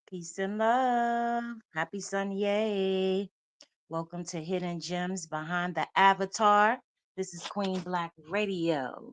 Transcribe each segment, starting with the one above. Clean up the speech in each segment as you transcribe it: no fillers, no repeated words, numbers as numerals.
Peace and love. Happy Sunday. Welcome to Hidden Gems Behind the Avatar. This is Queen Black Radio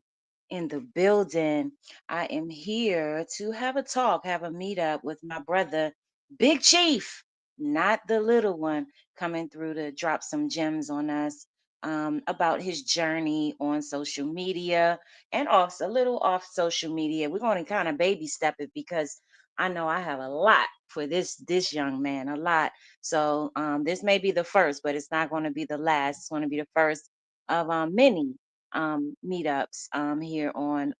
in the building. I am here to have a talk, have a meetup with my brother, Big Chief, not the little one, coming through to drop some gems on us about his journey on social media and also a little off social media. We're going to kind of baby step it because I know I have a lot for this young man, a lot. So this may be the first, but it's not going to be the last. It's going to be the first of many meetups here on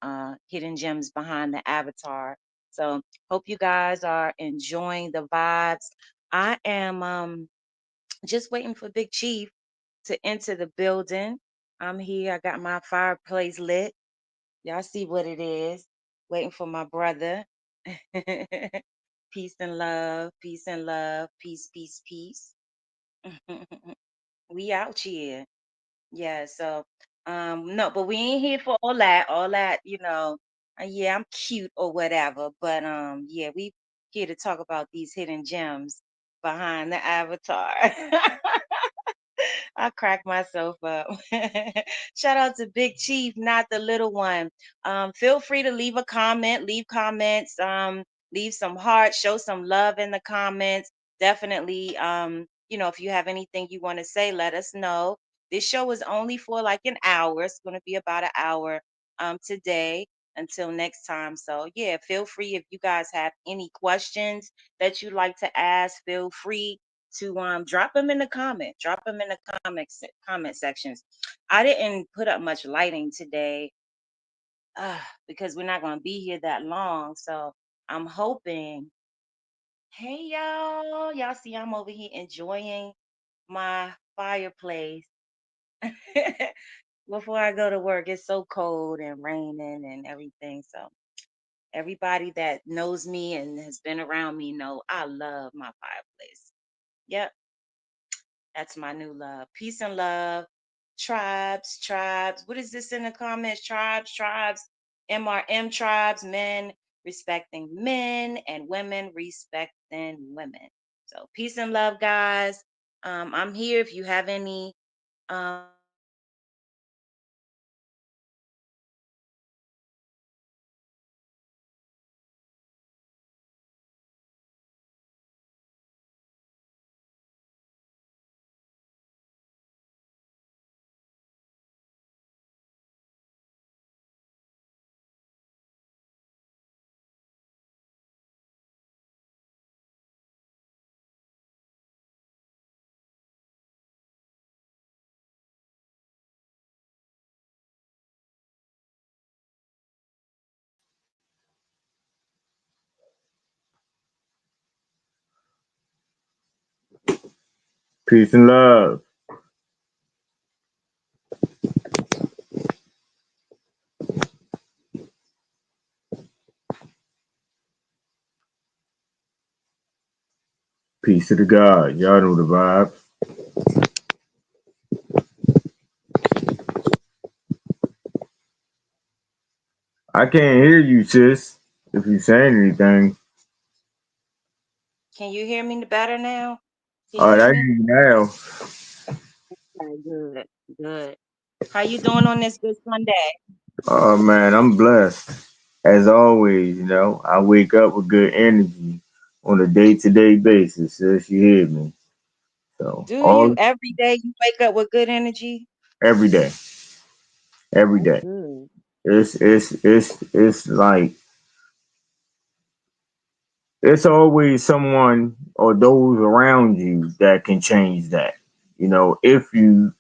Hidden Gems Behind the Avatar. So hope you guys are enjoying the vibes. I am just waiting for Big Chief to enter the building. I'm here. I got my fireplace lit. Y'all see what it is. Waiting for my brother. Peace and love. Peace and love. Peace, peace, peace. We out here. Yeah, so no, but we ain't here for all that, yeah, I'm cute or whatever, but yeah, we here to talk about these hidden gems behind the avatar. I crack myself up. Shout out to Big Chief, not the little one. Feel free to leave a comment, leave comments, leave some hearts, show some love in the comments. Definitely, if you have anything you want to say, let us know. This show is only for like an hour. It's going to be about an hour today until next time. So yeah, feel free if you guys have any questions that you'd like to ask, feel free to drop them in the comment. Drop them in the comment sections. I didn't put up much lighting today because we're not going to be here that long. So I'm hoping. Hey y'all see I'm over here enjoying my fireplace before I go to work. It's so cold and raining and everything. So everybody that knows me and has been around me know I love my fireplace. Yep. That's my new love. Peace and love. Tribes, tribes. What is this in the comments? Tribes, tribes. MRM tribes, men respecting men and women respecting women. So peace and love, guys. I'm here if you have any questions or anything. Peace and love. Peace to the God. Y'all know the vibe. I can't hear you, sis. If you saying anything. Can you hear me better now? Can All you right, hear I me? hear you now. Okay, good, good. How you doing on this good Sunday? Oh man, I'm blessed. As always, I wake up with good energy on a day-to-day basis, sis. You hear me? So Do you all every day you wake up with good energy? every day, every That's day. good. It's like it's always someone or those around you that can change that. If you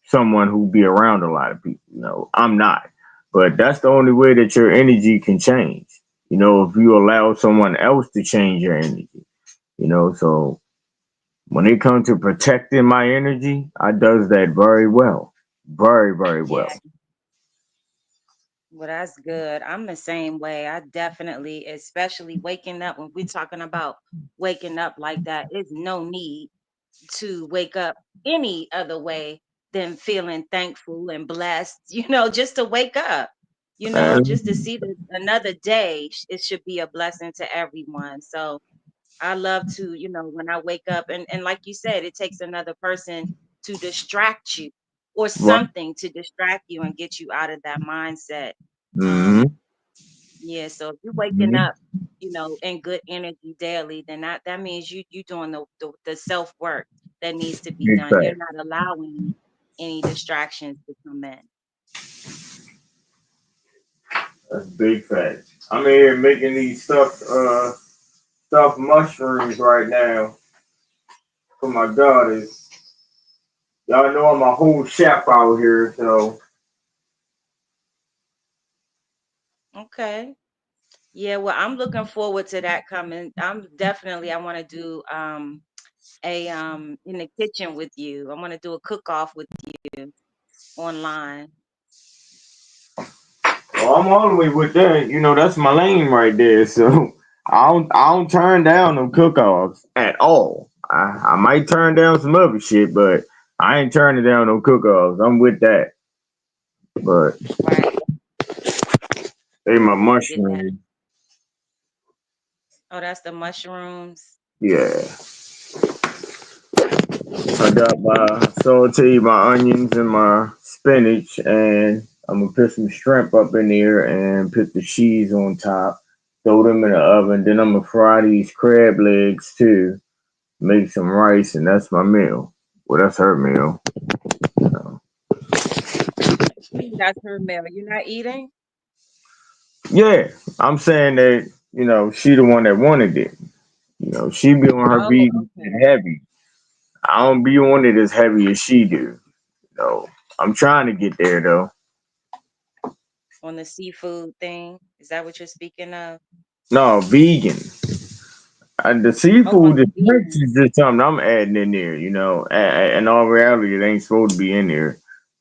someone who be around a lot of people. I'm not, but that's the only way that your energy can change. If you allow someone else to change your energy. So when it comes to protecting my energy, I does that very well, very very well. Yeah, well, that's good. I'm the same way. I definitely, especially waking up, when we're talking about waking up like that, there's no need to wake up any other way than feeling thankful and blessed, just to wake up, just to Man, see another day. It should be a blessing to everyone. So I love to, when I wake up, and like you said, it takes another person to distract you or Right. something to distract you and get you out of that mindset. Mm-hmm. Um, yeah, so if you're waking up, in good energy daily, then that means you doing the self work that needs to be Big done. You're fact. not allowing any distractions to come in. That's big fact. I'm here making these stuffed mushrooms right now for my daughters. Y'all know I'm a whole chef out here, so Okay. Yeah, well, I'm looking forward to that coming. I want to do a in the kitchen with you. I want to do a cook off with you online. well, I'm all the way with that. You know, that's my lane right there. So I don't turn down no cook-offs at all. I might turn down some other shit, but I ain't turning down no cook-offs. I'm with that. But Right. they my I can get that. mushrooms. Oh, that's the mushrooms. Yeah. I got my saute, my onions, and my spinach, and I'm gonna put some shrimp up in there and put the cheese on top. Throw them in the oven. Then I'm gonna fry these crab legs too. Make some rice, and that's my meal. Well, that's her meal. So, That's her meal. You're not eating? yeah, I'm saying that she the one that wanted it. She be on her Oh, vegan okay. shit heavy. I don't be on it as heavy as she do. So I'm trying to get there though. On the seafood thing. Is that what you're speaking of? No, vegan. The Oh, on seafood, the the shrimps vegan. is just something I'm adding in there. In all reality, it ain't supposed to be in there.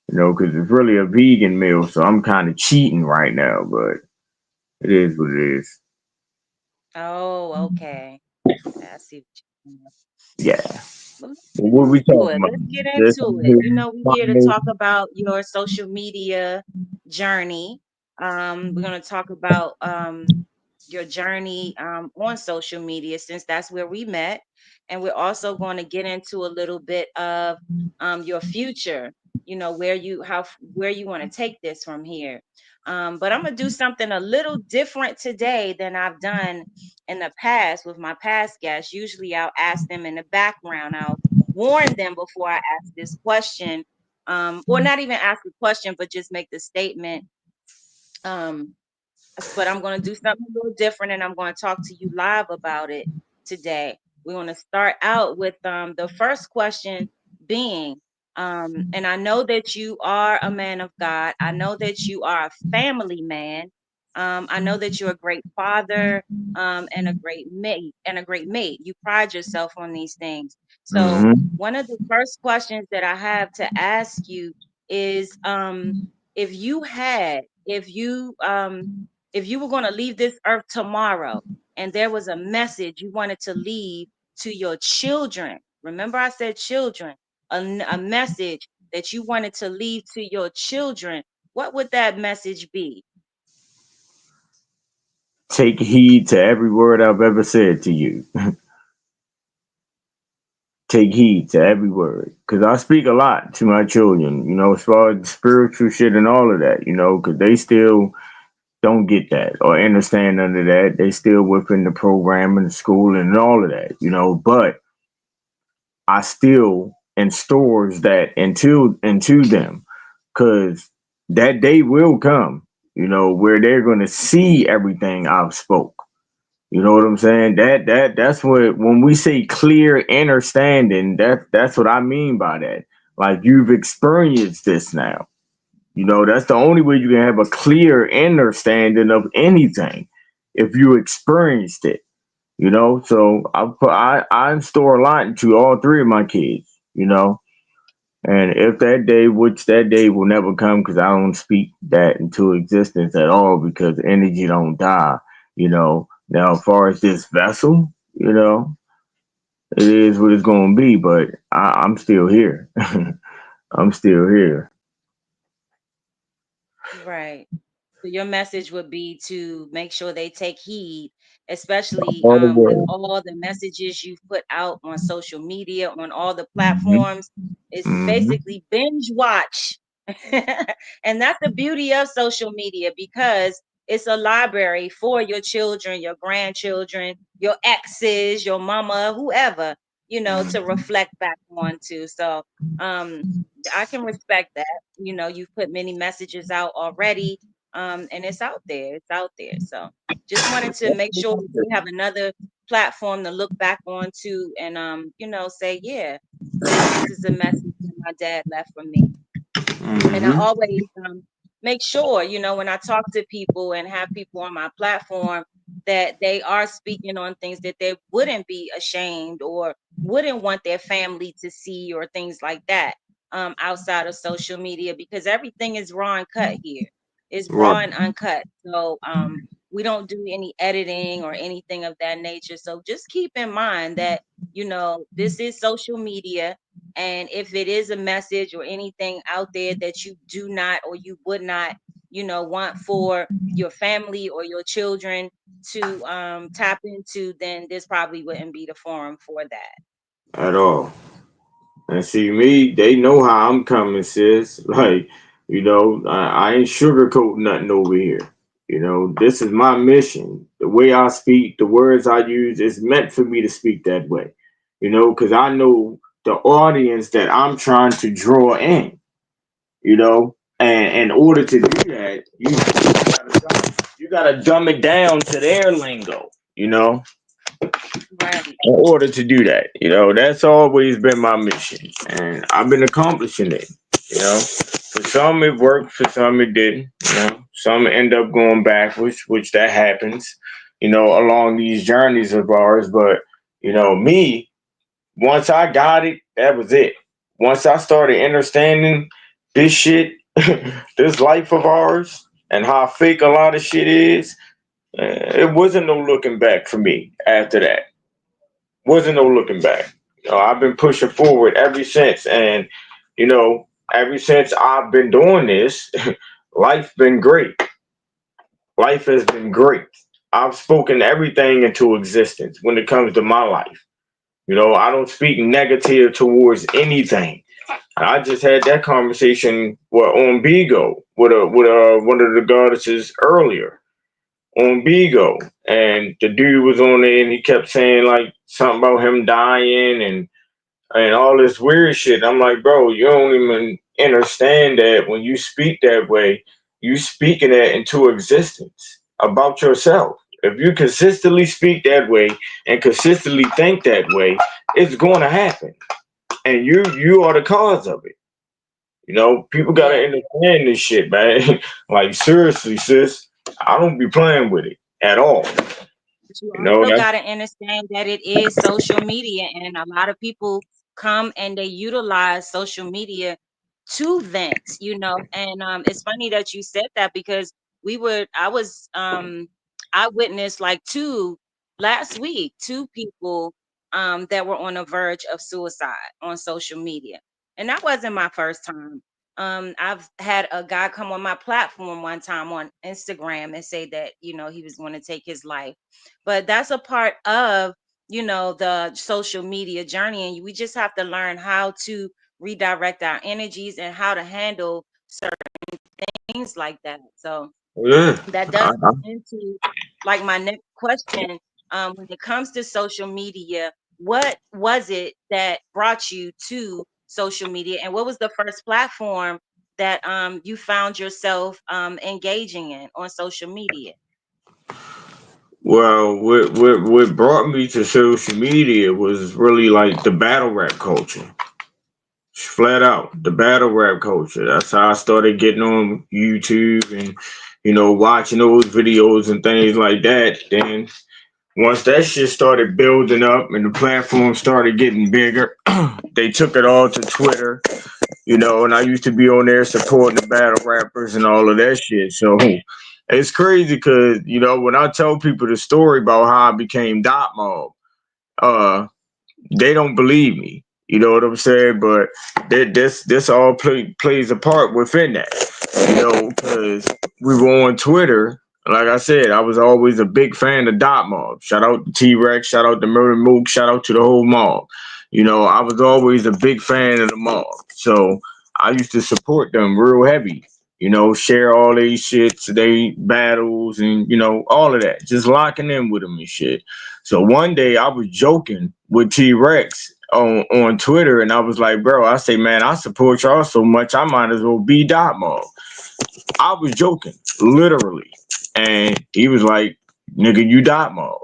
Because it's really a vegan meal, so I'm kind of cheating right now. But it is what it is. Oh, okay. I see what you're saying. Yeah. Well, let's But get what we into talking it. about? Let's get This into it. here, We're here to Monday. talk about your social media journey. We're going to talk about your journey on social media since that's where we met. And we're also going to get into a little bit of your future, where you want to take this from here. But I'm going to do something a little different today than I've done in the past with my past guests. Usually I'll ask them in the background. I'll warn them before I ask this question, or not even ask a question, but just make the statement. Um, but I'm going to do something a little different and I'm going to talk to you live about it today. We're going to start out with the first question being, and I know that you are a man of God. I know that you are a family man. I know that you're a great father and a great mate You pride yourself on these things. So Mm-hmm. one of the first questions that I have to ask you is if you had if you were going to leave this earth tomorrow and there was a message you wanted to leave to your children, remember I said children, a message that you wanted to leave to your children, what would that message be? Take heed to every word I've ever said to you. Take heed to every word, because I speak a lot to my children. As far as spiritual shit and all of that. Because they still don't get that or understand none of that. They still within the program and the school and all of that. But I still instores that into them, because that day will come, where they're gonna see everything I've spoke. You know what I'm saying? That's what when we say clear understanding, that's what I mean by that. Like you've experienced this now. That's the only way you can have a clear understanding of anything if you experienced it. So I install a lot into all three of my kids. And if that day, which that day will never come, because I don't speak that into existence at all, because energy don't die. Now as far as this vessel, it is what it's gonna be. But I'm still here. I'm still here. Right. So your message would be to make sure they take heed, especially All the with way. all the messages you've put out on social media, on all the Hmm. platforms. It's Hmm. basically binge watch. And that's the beauty of social media because it's a library for your children, your grandchildren, your exes, your mama, whoever, to reflect back on to. So um I can respect that. You've put many messages out already, and it's out there. It's out there. So just wanted to make sure that you have another platform to look back onto and say, yeah, this is a message that my dad left for me. And I Hmm. always make sure, when I talk to people and have people on my platform, that they are speaking on things that they wouldn't be ashamed or wouldn't want their family to see or things like that, outside of social media, because everything is raw and cut here. It's Right. raw and uncut. So we don't do any editing or anything of that nature. So just keep in mind that, this is social media, and if it is a message or anything out there that you do not or you would not, want for your family or your children to tap into, then this probably wouldn't be the forum for that. At all. And see me, they know how I'm coming, sis. Like, I ain't sugarcoating nothing over here. This is my mission. The way I speak, the words I use is meant for me to speak that way. Because I know the audience that I'm trying to draw in, and in order to do that, you gotta dumb it down to their lingo, Right. in order to do that. That's always been my mission, and I've been accomplishing it. For some it worked, for some it didn't. Some end up going backwards, which that happens. Along these journeys of ours. But me, once I got it, that was it. Once I started understanding this shit, this life of ours, and how fake a lot of shit is, it wasn't no looking back for me after that. Wasn't no looking back. I've been pushing forward ever since, and you know, ever since I've been doing this, life been great. Life has been great. I've spoken everything into existence when it comes to my life. I don't speak negative towards anything. I just had that conversation on Bigo with one of the goddesses earlier on Bigo, and the dude was on there and he kept saying like something about him dying and all this weird shit. I'm like, bro, you don't even understand that when you speak that way, you speaking that into existence about yourself. If you consistently speak that way and consistently think that way, it's going to happen, and you are the cause of it. People gotta Yeah. understand this shit, man. Like seriously, sis, I don't be playing with it at all. But you also That's got to understand that it is social media, and a lot of people come and they utilize social media to vent, And it's funny that you said that because I witnessed like two last week, two people that were on the verge of suicide on social media. And that wasn't my first time. I've had a guy come on my platform one time on Instagram and say that, he was going to take his life, but that's a part of the social media journey, and we just have to learn how to redirect our energies and how to handle things like that. So yeah. that I, does go into like my next question. When it comes to social media, what was it that brought you to social media, and what was the first platform that you found yourself engaging in on social media? well, what brought me to social media was really like the battle rap culture. Flat out, the battle rap culture. That's how I started getting on YouTube and watching those videos and things like that. Then once that shit started building up and the platform started getting bigger, they took it all to Twitter, and I used to be on there supporting the battle rappers and all of that shit. So it's crazy because, when I tell people the story about how I became Dot Mob, uh, they don't believe me. You know what I'm saying? But this all plays a part within that. Because we were on Twitter. Like I said, I was always a big fan of Dot Mob. Shout out to T Rex, shout out to Murder Mook, shout out to the whole mob. I was always a big fan of the mob. So I used to support them real heavy. Share all these shits, they battles, and all of that. Just locking in with them and shit. So one day I was joking with T Rex on Twitter, and I was like, bro, I say, man, I support y'all so much, I might as well be Dot Mob. I was joking, literally. And he was like, nigga, you Dot Mob.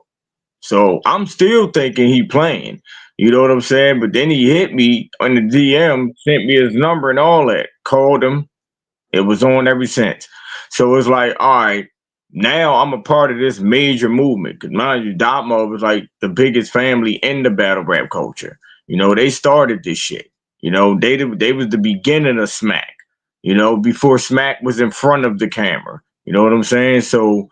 So I'm still thinking he playing. You know what I'm saying? But then he hit me on the DM, sent me his number and all that. Called him. It was on ever since. So it's like, all right, now I'm a part of this major movement. Cause mind you, Dot Mob was like the biggest family in the battle rap culture. They started this shit. They was the beginning of Smack. Before Smack was in front of the camera. You know what I'm saying? So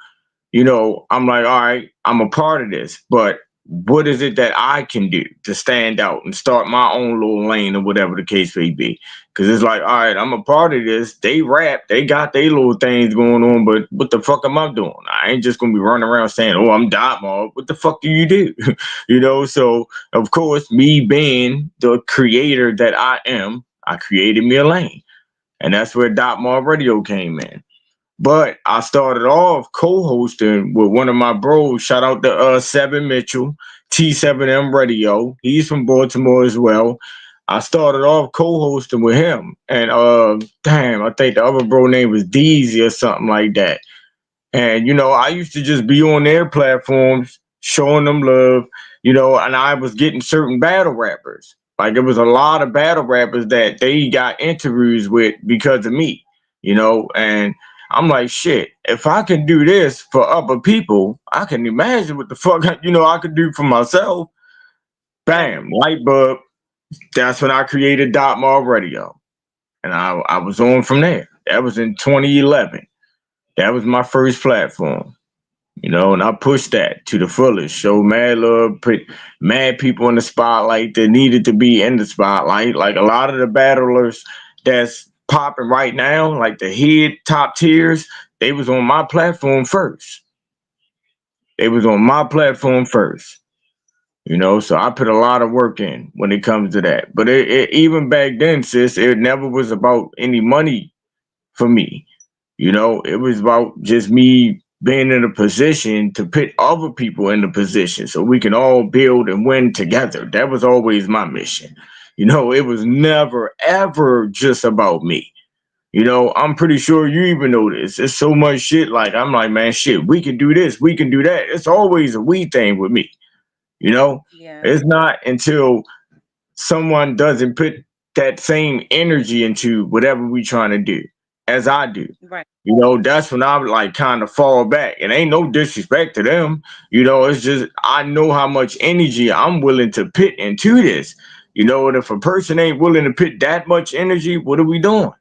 I'm like, all right, I'm a part of this, but what is it that I can do to stand out and start my own little lane or whatever the case may be? Because it's like, all right, I'm a part of this. They rap, they got their little things going on, but what the fuck am I doing? I ain't just gonna be running around saying, oh, I'm Dot Mob. What the fuck do you do? So of course, me being the creator that I am, I created me a lane. And that's where Dot Mob Radio came in. But I started off co-hosting with one of my bros. Shout out to Seven Mitchell, T7M Radio. He's from Baltimore as well. I started off co-hosting with him, and damn, I think the other bro name was Deezy or something like that. And I used to just be on their platforms, showing them love, and I was getting certain battle rappers. Like it was a lot of battle rappers that they got interviews with because of me, and I'm like, shit, if I can do this for other people, I can imagine what the fuck, I could do for myself. Right. Bam, light bulb. That's when I created Dot Mob Radio. And I was on from there. That was in 2011. That was my first platform. And I pushed that to the fullest. Show mad love, put mad people in the spotlight that needed to be in the spotlight. Like a lot of the battlers that's popping right now, like the head top tiers, they was on my platform first. They was on my platform first. So I put a lot of work in when it comes to that. But even back then, sis, it never was about any money for me. It was about just me being in a position to put other people in the position so we can all build and win together. That was always my mission. It was never, ever just about me. I'm pretty sure you even know this. There's so much shit. Like, I'm like, man, shit, we can do this, we can do that. It's always a we thing with me. You know, Yeah. it's not until someone doesn't put that same energy into whatever we trying to do as I do. Right. That's when I like kind of fall back. And ain't no disrespect to them. It's just I know how much energy I'm willing to put into this. And if a person ain't willing to put that much energy, what are we doing?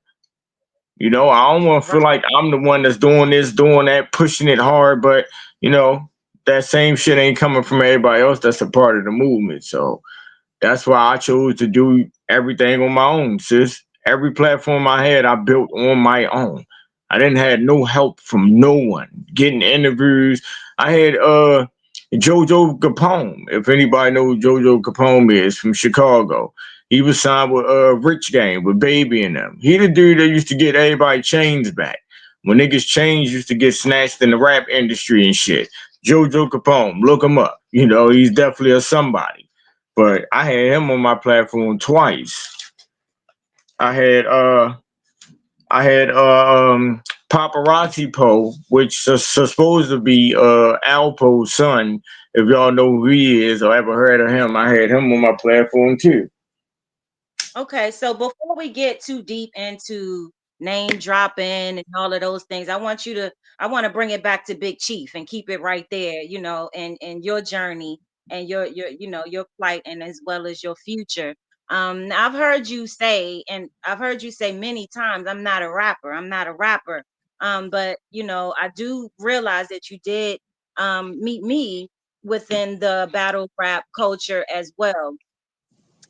I don't want to feel Right. like I'm the one that's doing this, doing that, pushing it hard, but you know, that same shit ain't coming from everybody else that's a part of the movement. So that's why I chose to do everything on my own, sis. Every platform I had, I built on my own. I didn't have no help from no one. Getting interviews. I had Jojo Capone. If anybody knows who Jojo Capone is from Chicago. He was signed with Rich Gang with Baby and them. He the dude that used to get everybody chains back. When niggas chains used to get snatched in the rap industry and shit. Jojo Capone, look him up. He's definitely a somebody. But I had him on my platform twice. I had uh I had Paparazzi Poe, which is supposed to be Alpo's son. If y'all know who he is or ever heard of him, I had him on my platform too. Okay, so before we get too deep into name dropping and all of those things, I want to bring it back to Big Chief and keep it right there, and your journey and your plight and as well as your future. Now I've heard you say, and I've heard you say many times, I'm not a rapper. I'm not a rapper. But I do realize that you did meet me within the battle rap culture as well.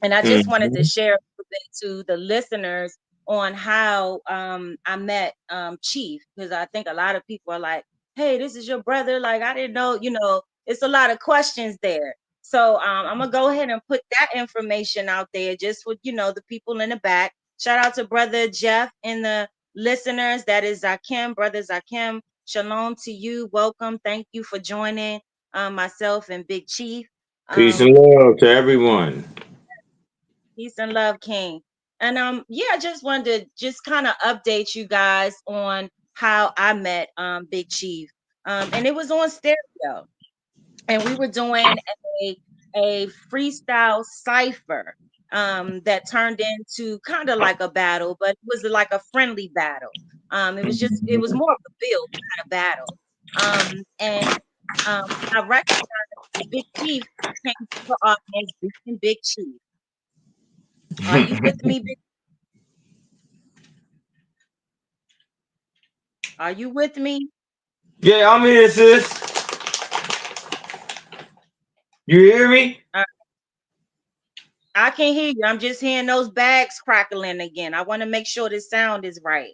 And I just wanted to Mhm. share a little bit to the listeners on how I met Chief, because I think a lot of people are like, "Hey, this is your brother." Like, I didn't know. It's a lot of questions there. So I'm gonna go ahead and put that information out there just for the people in the back. Shout out to brother Jeff and the listeners. That is Zakim, brother Zakim. Shalom to you. Welcome. Thank you for joining myself and Big Chief. Peace Um, and love to everyone. Peace and love, King. And yeah, I just wanted to just kind of update you guys on how I met Big Chief. And it was on stereo. And we were doing a freestyle cipher that turned into kind of like a battle, but it was like a friendly battle. It was more of a build, not a battle. And I recognized Big Chief came to the audience being Big Chief. Are you with me, Big? Are you with me? Yeah, I'm here, sis. You hear me? Uh, I can hear you. I'm just hearing those bags crackling again. I want to make sure the sound is right.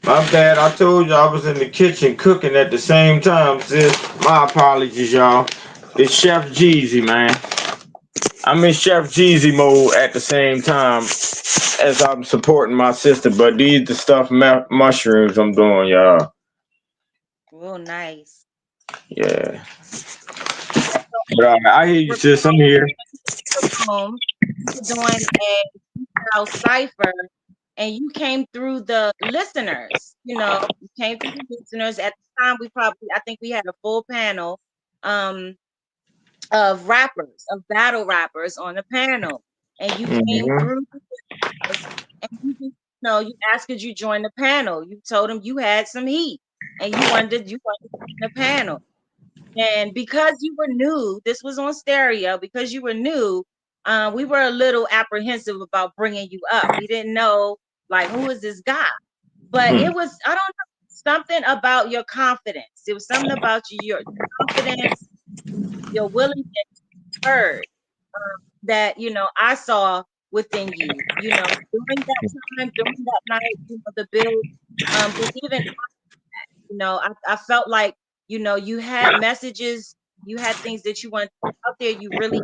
My bad. I told you I was in the kitchen cooking at the same time, sis. My apologies, y'all. It's Chef Jeezy, man. I'm in Chef Jeezy mode at the same time as I'm supporting my sister, but these the stuffed mushrooms I'm doing, y'all. Real nice. Yeah. Yeah, so But I hear you, we're sis. I'm here. the room. We were doing a freestyle cipher, and you came through the listeners. You came through the listeners. At the time, I think we had a full panel um, of rappers, of battle rappers on the panel, and you came Hmm. through us, and you asked, could you join the panel? You told him you had some heat, and you wanted to join the panel. And because you were new, this was on stereo. Because you were new, we were a little apprehensive about bringing you up. We didn't know, like, who is this guy? But it was, I don't know, something about your confidence. It was something about your confidence, your willingness to be heard, that I saw within you. During that time, during that night, the build, but even I felt like you had messages, you had things that you wanted to put out there. You really,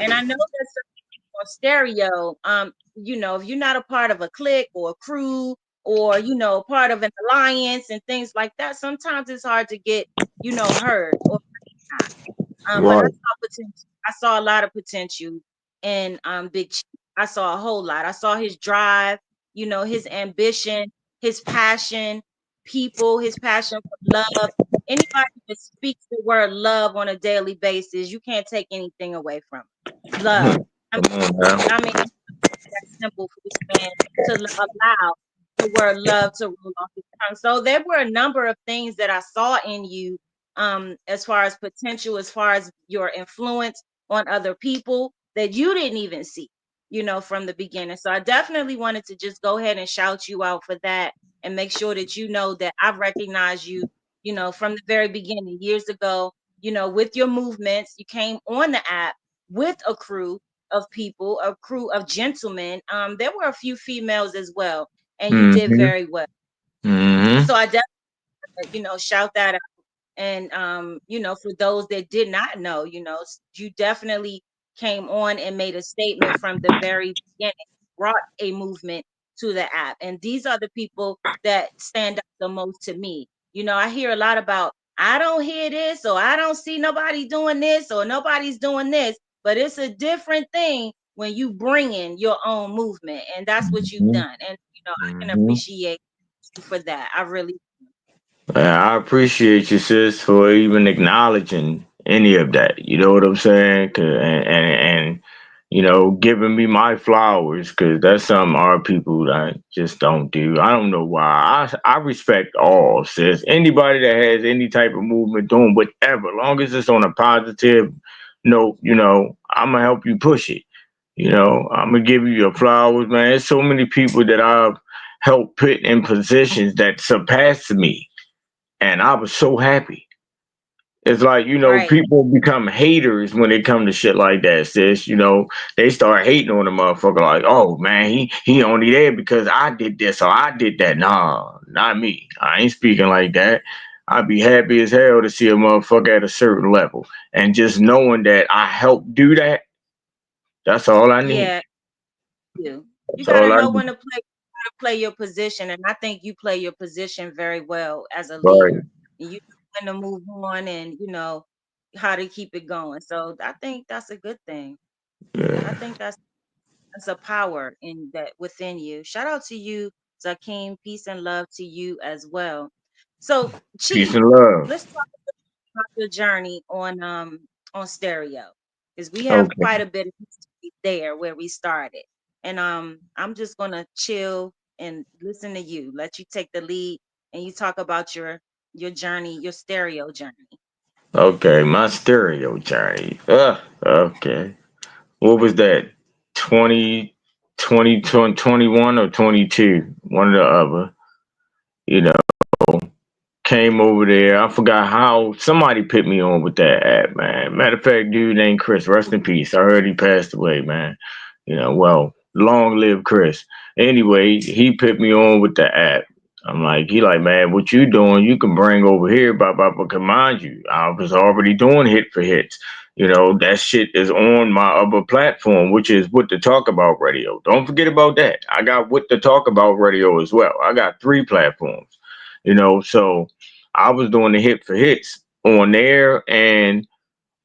and I know that's on stereo. If you're not a part of a clique or a crew, or part of an alliance and things like that, sometimes it's hard to get heard or recognized. But I Right. saw potential. I saw a lot of potential in Big Chief. I saw a whole lot. I saw his drive, his ambition, his passion, his passion for love. Anybody that speaks the word love on a daily basis, you can't take anything away from it. Love. I Come on, man. mean, that simple for this man to allow the word love to rule off his tongue. So there were a number of things that I saw in you, as far as potential, as far as your influence on other people that you didn't even see, from the beginning. So I definitely wanted to just go ahead and shout you out for that and make sure that you know that I recognize you, from the very beginning, years ago, with your movements. You came on the app with a crew of people, a crew of gentlemen. There were a few females as well, and you did Hmm. very well. Hmm. So I definitely, shout that out. And for those that did not know, you definitely came on and made a statement from the very beginning, brought a movement to the app. And these are the people that stand out the most to me. I hear a lot about, I don't hear this, or I don't see nobody doing this, or nobody's doing this, but it's a different thing when you bring in your own movement. And that's what you've done. And, I can Hmm. appreciate you for that. I really. Yeah, I appreciate you, sis, for even acknowledging any of that. You know what I'm saying? And giving me my flowers, because that's something our people that just don't do. I don't know why. I respect all, sis. Anybody that has any type of movement, doing whatever, long as it's on a positive note, I'm gonna help you push it. I'm gonna give you your flowers, man. There's so many people that I've helped put in positions that surpass me, and I was so happy. It's like, Right. people become haters when it come to shit like that, sis. They start hating on the motherfucker like, oh man, he only there because I did this or I did that. Nah, not me. I ain't speaking like that. I'd be happy as hell to see a motherfucker at a certain level. And just knowing that I helped do that, that's all I need. Yeah, you. You That's gotta all I know when need. to play your position, and I think you play your position very well as a Right. leader. And you know when to move on, and how to keep it going. So I think that's a good thing. I Yeah. think that's a power in that within you. Shout out to you, Zakeem. Peace and love to you as well. So, Peace Chief, and love. let's talk about your journey on stereo, because we have Okay. quite a bit of history there where we started. And I'm just gonna chill and listen to you. Let you take the lead, and you talk about your journey, your stereo journey. Okay. My stereo journey. Okay. What was that? 20, 21 or 22? One or the other. You know, came over there. I forgot how somebody put me on with that app, man. Matter of fact, dude named Chris. Rest in peace. I heard he passed away, man. Well, long live Chris. Anyway, he put me on with the app. He like, man, what you doing? You can bring over here, blah, blah, blah. Mind you, I was already doing hit for hits. That shit is on my other platform, which is What to Talk About Radio. Don't forget about that. I got What to Talk About Radio as well. I got three platforms, so I was doing the hit for hits on there and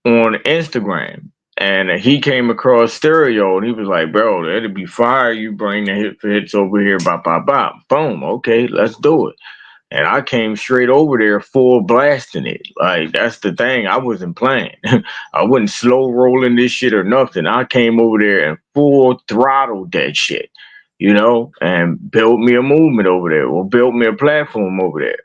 on Instagram. And he came across stereo and he was like, bro, that'd be fire. You bring the hit for hits over here, bop, bop, bop. Boom. Okay, let's do it. And I came straight over there full blasting it. Like, that's the thing. I wasn't playing. I wasn't slow rolling this shit or nothing. I came over there and full throttled that shit, and built me a movement over there or built me a platform over there.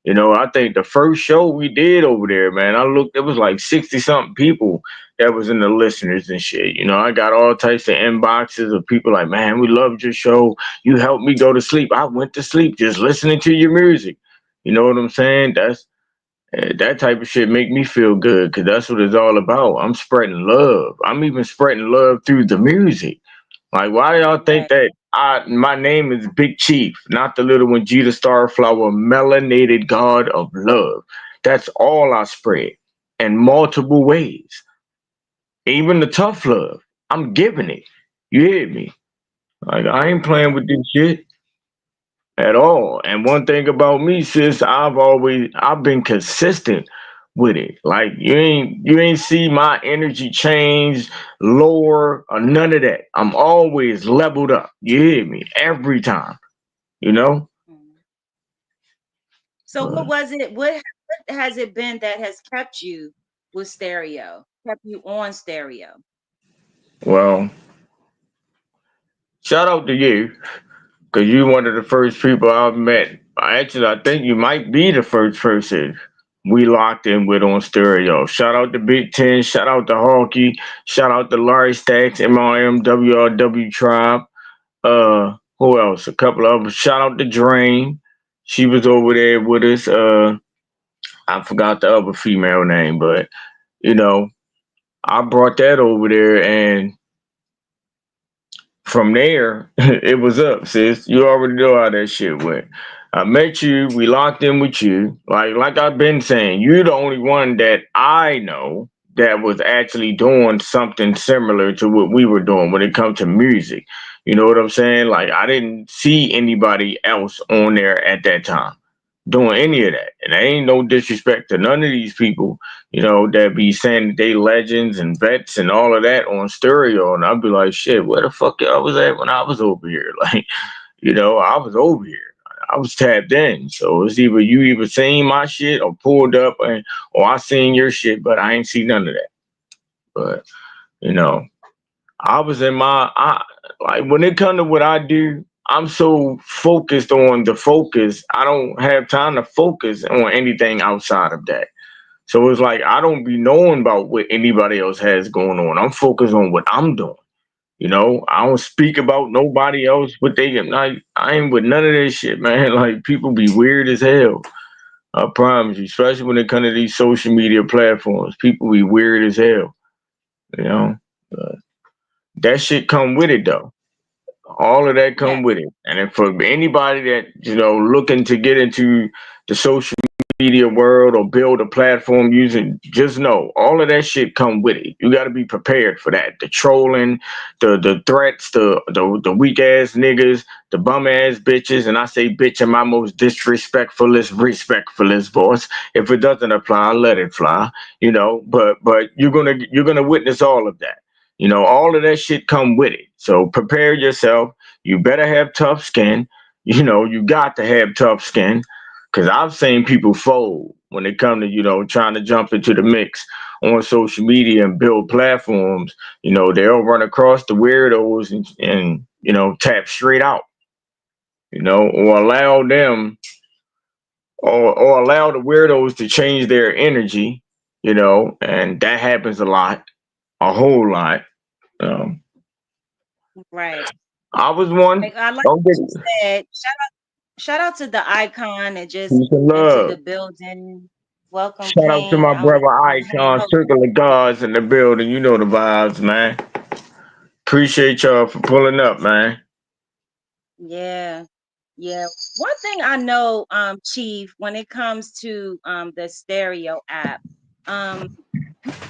I think the first show we did over there, man, I looked, it was like 60 something people that was in the listeners and shit. I got all types of inboxes of people like, man, we loved your show. You helped me go to sleep. I went to sleep just listening to your music. You know what I'm saying? That type of shit make me feel good because that's what it's all about. I'm spreading love. I'm even spreading love through the music. Like, why do y'all think Right. that my name is Big Chief, not the little one, Jeter Starflower, melanated god of love? That's all I spread in multiple ways. Even the tough love, I'm giving it. You hear me? Like, I ain't playing with this shit at all. And one thing about me, sis, I've been consistent with it. Like, you ain't see my energy change, lower or none of that. I'm always leveled up. You hear me? Every time, you know? Mhm. So what But, was it? What has it been that has kept you with stereo, kept you on stereo? well, shout out to you, because you one of the first people I've met. Actually, I think you might be the first person we locked in with on stereo. Shout out to Big Ten, shout out to Hawkey, shout out to Larry Stacks, MRM, WRW Tribe. Who else? A couple of them. Shout out to Drain. She was over there with us. I forgot the other female name, but you know, I brought that over there, and from there, it was up, sis. You already know how that shit went. I met you, we locked in with you. Like I've been saying, you're the only one that I know that was actually doing something similar to what we were doing when it comes to music. You know what I'm saying? Like, I didn't see anybody else on there at that time doing any of that. And there ain't no disrespect to none of these people, that be saying that they legends and vets and all of that on stereo. And I'd be like, shit, where the fuck y'all was at when I was over here? Like, I was over here. I was tapped in. So it's either you either seen my shit or pulled up or I seen your shit, but I ain't see none of that. But, you know, I was in like when it comes to what I do, I'm so focused on the focus. I don't have time to focus on anything outside of that. So it's like I don't be knowing about what anybody else has going on. I'm focused on what I'm doing. I don't speak about nobody else, but I ain't with none of that shit, man. Like, people be weird as hell. I promise you, especially when it comes to these social media platforms, people be weird as hell. You know, uh, that shit come with it though. All of that come Yes. with it. And if for anybody that looking to get into the social media world or build a platform using, just know all of that shit come with it. You got to be prepared for that. The trolling, the threats, the weak ass niggas, the bum ass bitches, and I say bitch in my most disrespectfulest, respectfulest voice. If it doesn't apply, let it fly. But you're gonna witness all of that. All of that shit come with it. So prepare yourself. You better have tough skin. You got to have tough skin, because I've seen people fold when they come to, trying to jump into the mix on social media and build platforms. They'll run across the weirdos and tap straight out, or allow the weirdos to change their energy, and that happens a whole lot. Um, Right. I was one. Like I like Don't get what you said. Shout out to the icon that just peace and into love. the building. Welcome, Shout out to King. my brother I'm Icon, Circle of Gods in the building. You know the vibes, man. Appreciate y'all for pulling up, man. yeah, yeah. One thing I know, Chief, when it comes to the stereo app, um,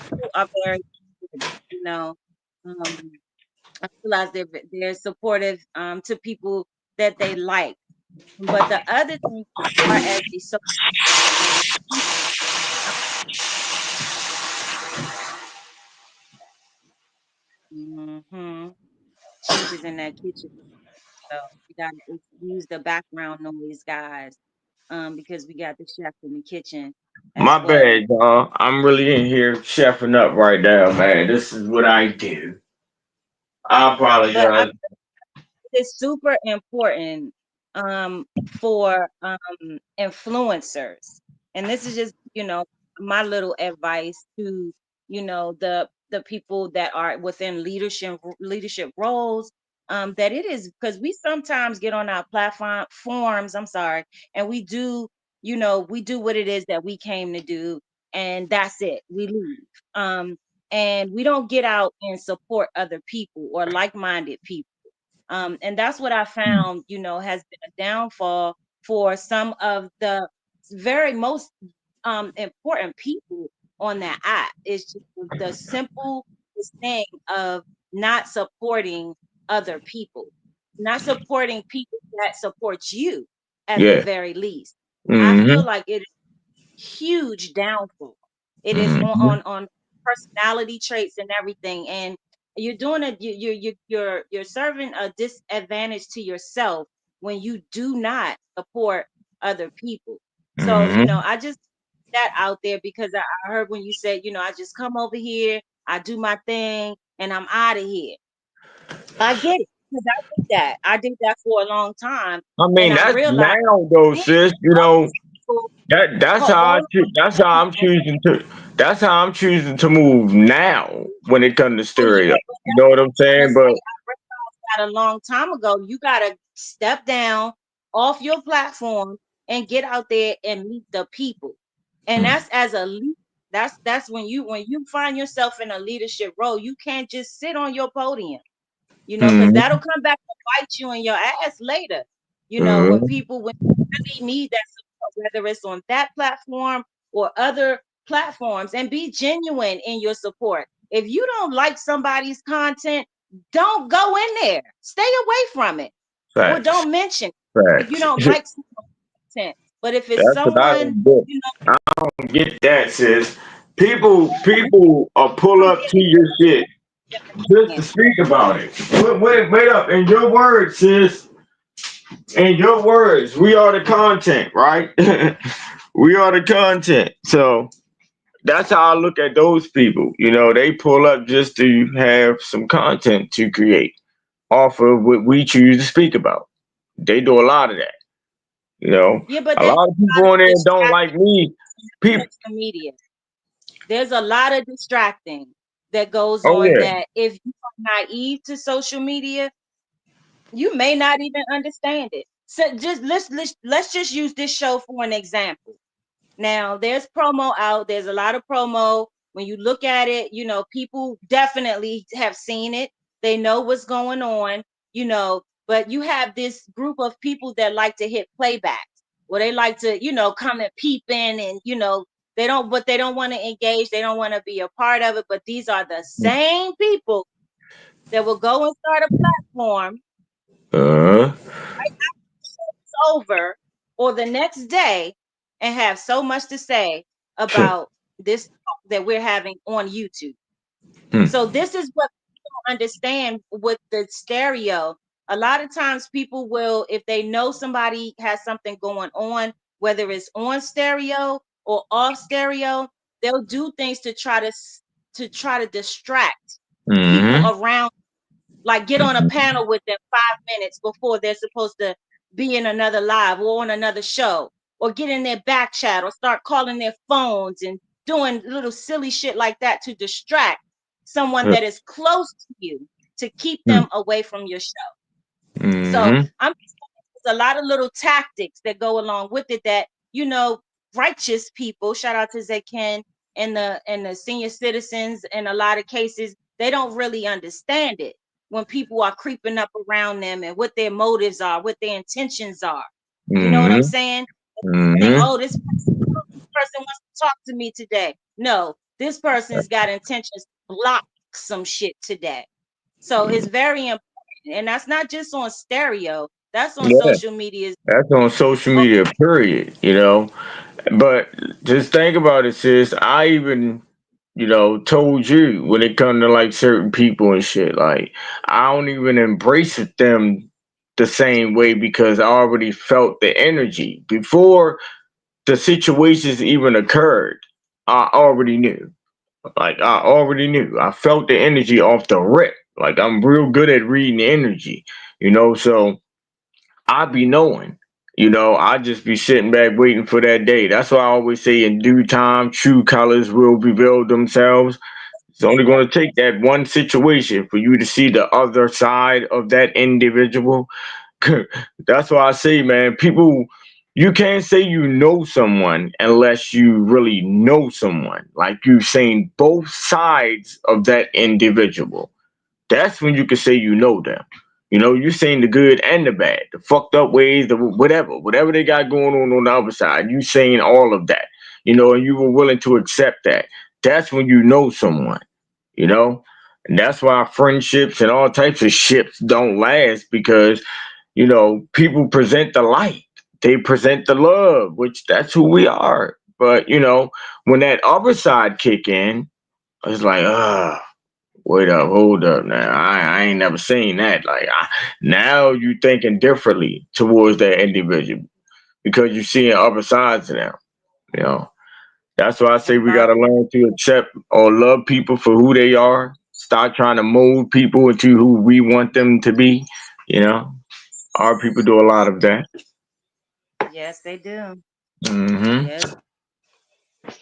people are very, you know, um, I realize they're supportive to people that they like. But the other thing, as far as the social mm-hmm. Chief is in that kitchen, so we gotta excuse the background noise, guys, because we got the chef in the kitchen as My well. bad, y'all. I'm really in here chefing up right now, man. This is what I do. I But I apologize. it's super important for influencers, and this is just my little advice to the people that are within leadership roles, that it is because we sometimes get on our platform forms, I'm sorry, and we do what it is that we came to do, and that's it, we leave, and we don't get out and support other people or like-minded people, and that's what I found, has been a downfall for some of the very most important people on that app. Is just the simple thing of not supporting other people, not supporting people that support you at the Yeah. very least. I feel Mm-hmm. like it huge downfall. It is Mm-hmm. on personality traits and everything, and you're doing it. You're serving a disadvantage to yourself when you do not support other people. So Mm-hmm. I just put that out there because I heard when you said I just come over here, I do my thing, and I'm out of here. I get it because I did that. I did that for a long time, I and mean, I that's realized, now though, man, sis. all these people That's how that's how I'm choosing to move now when it comes to well, yeah, stereo. but You know what I'm trying to saying? say But I realized that a long time ago. You gotta step down off your platform and get out there and meet the people. And that's as a leader. That's when you find yourself in a leadership role, you can't just sit on your podium, because mm-hmm, that'll come back to bite you in your ass later. When mm-hmm, people when you really need that support, whether it's on that platform or other platforms, and be genuine in your support. If you don't like somebody's content, don't go in there. Stay away from it. Or facts, don't mention if you facts. don't like some content. But if it's That's what I someone, don't get. you know, I don't get that, sis. People pull don't up get to your shit just to it. speak about it. Wait up. In your words, sis. In your words, we are the content, right? We are the content. So that's how I look at those people. They pull up just to have some content to create off of what we choose to speak about. They do a lot of that. Yeah, but A there's lot of a people lot of on there don't like distracting me. People, social media. There's a lot of distracting that goes oh on yeah, that if you are naive to social media, you may not even understand it. So just let's just use this show for an example. Now, there's promo out. There's a lot of promo. When you look at it, people definitely have seen it. They know what's going on, but you have this group of people that like to hit playbacks, where they like to, come and peep in and, they don't want to engage. They don't want to be a part of it. But these are the same people that will go and start a platform Uh, over or the next day and have so much to say about this talk that we're having on YouTube. hmm, So this is what people understand with the stereo. A lot of times people will, if they know somebody has something going on, whether it's on stereo or off stereo, they'll do things to try to distract people mm-hmm, around, like get on a panel with them 5 minutes before they're supposed to be in another live or on another show, or get in their back chat or start calling their phones and doing little silly shit like that to distract someone that is close to you, to keep them away from your show. So mm-hmm, I'm there's a lot of little tactics that go along with it that, righteous people, shout out to Zaken and the senior citizens, in a lot of cases, they don't really understand it when people are creeping up around them and what their motives are, what their intentions are. You know what I'm mm-hmm, saying? Think, mm-hmm. oh, this person wants to talk to me today. No, this person's got intentions to block some shit today. So it's very important. And that's not just on stereo, that's on Yeah, social media. that's on social Oh, media, period. But just think about it, sis. I even, told you when it comes to like certain people and shit, like I don't even embrace them the same way because I already felt the energy before the situations even occurred. I already knew. Like I already knew. I felt the energy off the rip. Like I'm real good at reading energy, so I be knowing. I just be sitting back waiting for that day. That's why I always say in due time, true colors will reveal themselves. It's only going to take that one situation for you to see the other side of that individual. That's why I say, man, people, you can't say you know someone unless you really know someone. Like you've seen both sides of that individual. That's when you can say you know them. You're saying the good and the bad, the fucked up ways, the whatever they got going on the other side. You saying all of that, and you were willing to accept that. That's when you know someone, you know, and that's why friendships and all types of ships don't last because people present the light, they present the love, which that's who we are. But when that other side kick in, it's like, wait up, hold up now. I ain't never seen that. Like now you thinking differently towards that individual because you seeing other sides of them. You know, that's why I say we about gotta learn to accept or love people for who they are. Stop trying to mold people into who we want them to be. You know, our people do a lot of that. yes, they do. Hmm. Yes,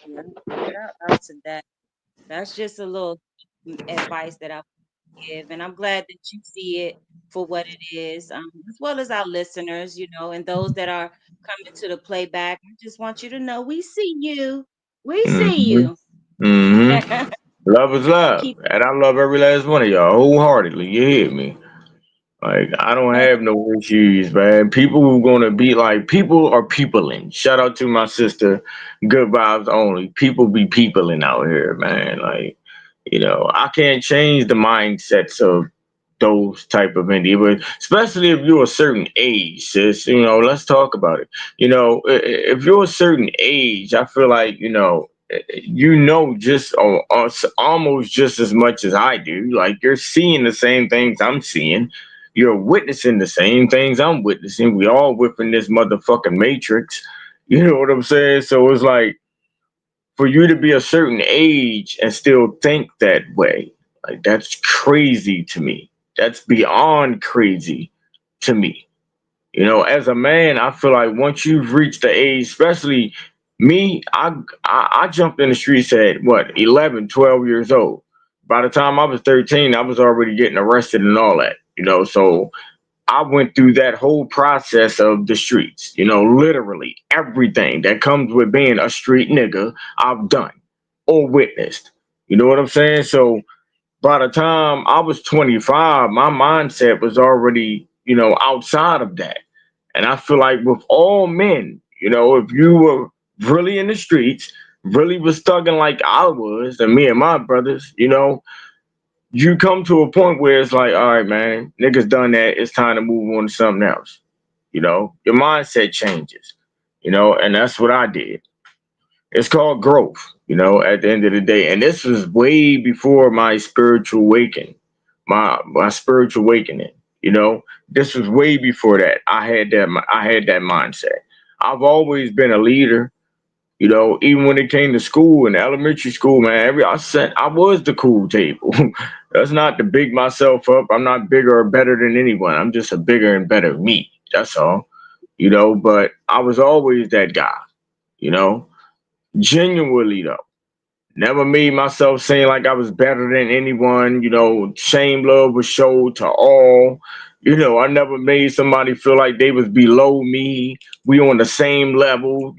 yeah, shout out to that. That's just a little advice that I give, and I'm glad that you see it for what it is, as well as our listeners, and those that are coming to the playback. I just want you to know we see you. We see Hmm. you. Hmm. Love is love, Keep and I love every last one of y'all wholeheartedly. You hear me? Like I don't have no issues, man. People who gonna be like people are peopling. Shout out to my sister, good vibes only. People be peopling out here, man. Like, I can't change the mindsets of those type of individuals, especially if you're a certain age, sis. Let's talk about it. If you're a certain age, I feel like, just almost just as much as I do. Like you're seeing the same things I'm seeing, you're witnessing the same things I'm witnessing. We all within this motherfucking matrix. You know what I'm saying? So it's like for you to be a certain age and still think that way, like that's crazy to me. That's beyond crazy to me. As a man, I feel like once you've reached the age, especially me, I jumped in the streets at what 11, 12 years old. By the time I was 13, I was already getting arrested and all that. So I went through that whole process of the streets. Literally everything that comes with being a street nigga, I've done or witnessed. You know what I'm saying? So by the time I was 25, my mindset was already, outside of that. And I feel like with all men, if you were really in the streets, really was thugging like I was, and me and my brothers, you come to a point where it's like, all right, man, niggas done that. It's time to move on to something else. Your mindset changes, and that's what I did. It's called growth, at the end of the day. And this was way before my spiritual awakening, my spiritual awakening. This was way before that. I had that mindset. I've always been a leader. Even when it came to school and elementary school, man, I was the cool table. That's not to big myself up. I'm not bigger or better than anyone. I'm just a bigger and better me. That's all. But I was always that guy, you know, genuinely though. Never made myself seem like I was better than anyone. Shame, love was showed to all. I never made somebody feel like they was below me. We on the same level,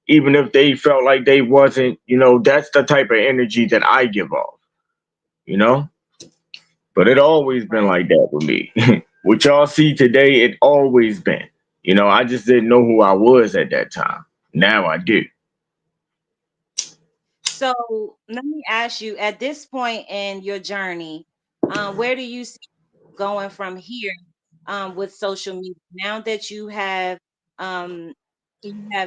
even if they felt like they wasn't. That's the type of energy that I give off, you know? But it always been Right. like that with me. What y'all see today, it always been. I just didn't know who I was at that time. Now I do. So let me ask you, at this point in your journey, where do you see going from here with social media? Now that you have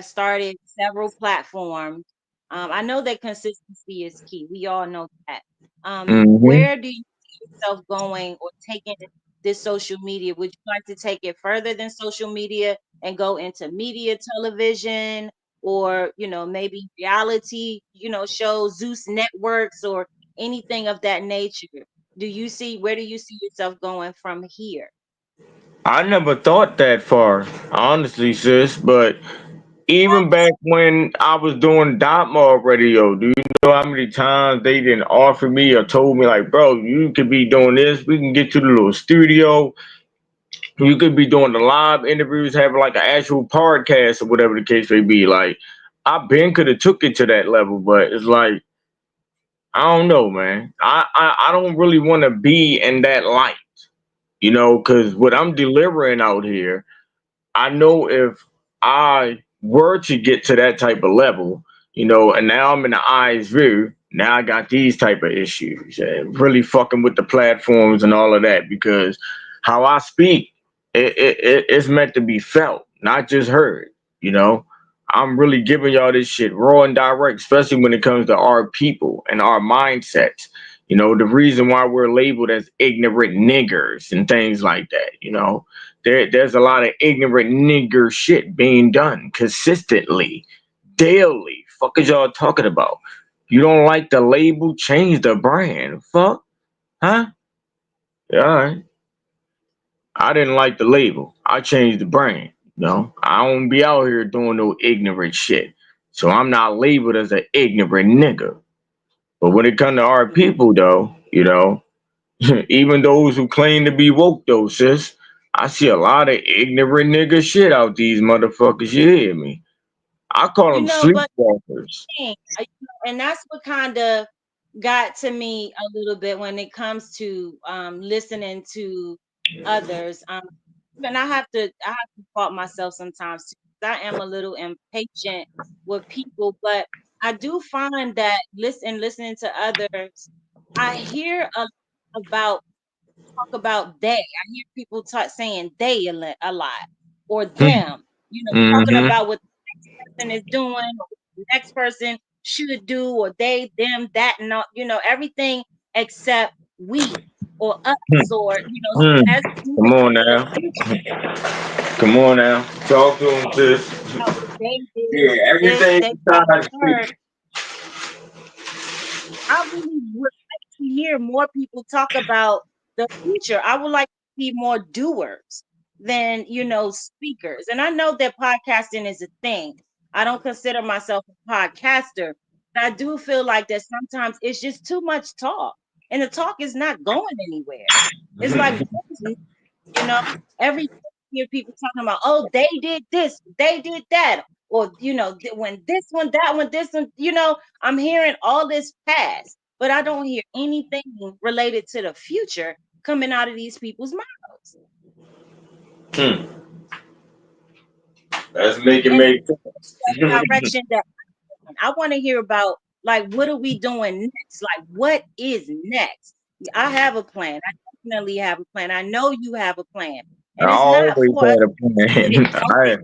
started several platforms, I know that consistency is key. We all know that. Hmm. Where do you see yourself going or taking this social media? Would you like to take it further than social media and go into media television, or maybe reality, shows, Zeus networks, or anything of that nature? Where do you see yourself going from here? I never thought that far, honestly, sis. But even What? back when I was doing Dotmar radio, do you know how many times they didn't offer me or told me like, bro, you could be doing this. We can get you the little studio. You could be doing the live interviews, having like an actual podcast or whatever the case may be. Like, I been could have took it to that level, but it's like I don't know, man. I don't really want to be in that light, because what I'm delivering out here. I know if I were to get to that type of level, and now I'm in the eyes view, now I got these type of issues and really fucking with the platforms and all of that because how I speak, it's meant to be felt, not just heard. You know, I'm really giving y'all this shit raw and direct, especially when it comes to our people and our mindsets. The reason why we're labeled as ignorant niggers and things like that. There's a lot of ignorant nigger shit being done consistently, daily. Fuck is y'all talking about? You don't like the label? Change the brand. Fuck, huh? Yeah, all right. I didn't like the label. I changed the brand. I don't be out here doing no ignorant shit. So I'm not labeled as an ignorant nigga. But when it comes to our people, though, even those who claim to be woke, though, sis, I see a lot of ignorant nigga shit out these motherfuckers. You hear me? I call them But sleepwalkers. thing, and that's what kind of got to me a little bit when it comes to listening to others. And I have to fault myself sometimes too. 'Cause I am a little impatient with people, but I do find that listening to others, I hear about talk about they. I hear people talk saying they a lot, or them. Talking Mm-hmm. about what person is doing, or what the next person should do, or they, them, that, and all, everything except we or us, or so as we move Come on into the now. future, Come on now. Talk to them, sis. about what they did Yeah, or this, everything they, that, and besides the third. speak. I really would like to hear more people talk about the future. I would like to see more doers than, speakers. And I know that podcasting is a thing. I don't consider myself a podcaster, but I do feel like that sometimes it's just too much talk. And the talk is not going anywhere. It's like, You know, every day you hear people talking about, oh, they did this, they did that, or when this one, that one, this one. I'm hearing all this past, but I don't hear anything related to the future coming out of these people's mouths. Hmm. Let's make it And make sense. the direction that I want to hear about, like, what are we doing next? Like, what is next? I have a plan. I definitely have a plan. I know you have a plan, I and it's not always for us had a to get it plan. broken.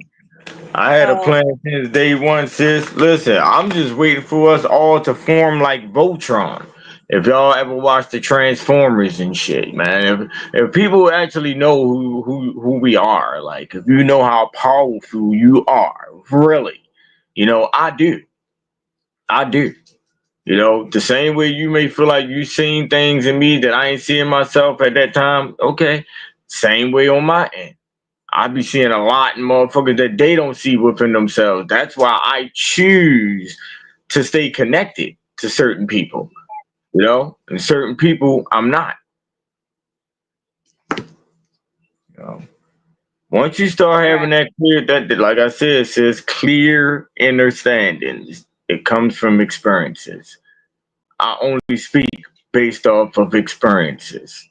I had a So, plan since day one, sis. Listen, I'm just waiting for us all to form like Voltron. If y'all ever watch the Transformers and shit, man, if people actually know who we are, like if you know how powerful you are, really, I do, I do. The same way you may feel like you seen things in me that I ain't seeing myself at that time. Okay, same way on my end. I be seeing a lot in motherfuckers that they don't see within themselves. That's why I choose to stay connected to certain people, and certain people I'm not. You know? Once you start right. having that clear, that like I said, says clear understandings, it comes from experiences. I only speak based off of experiences.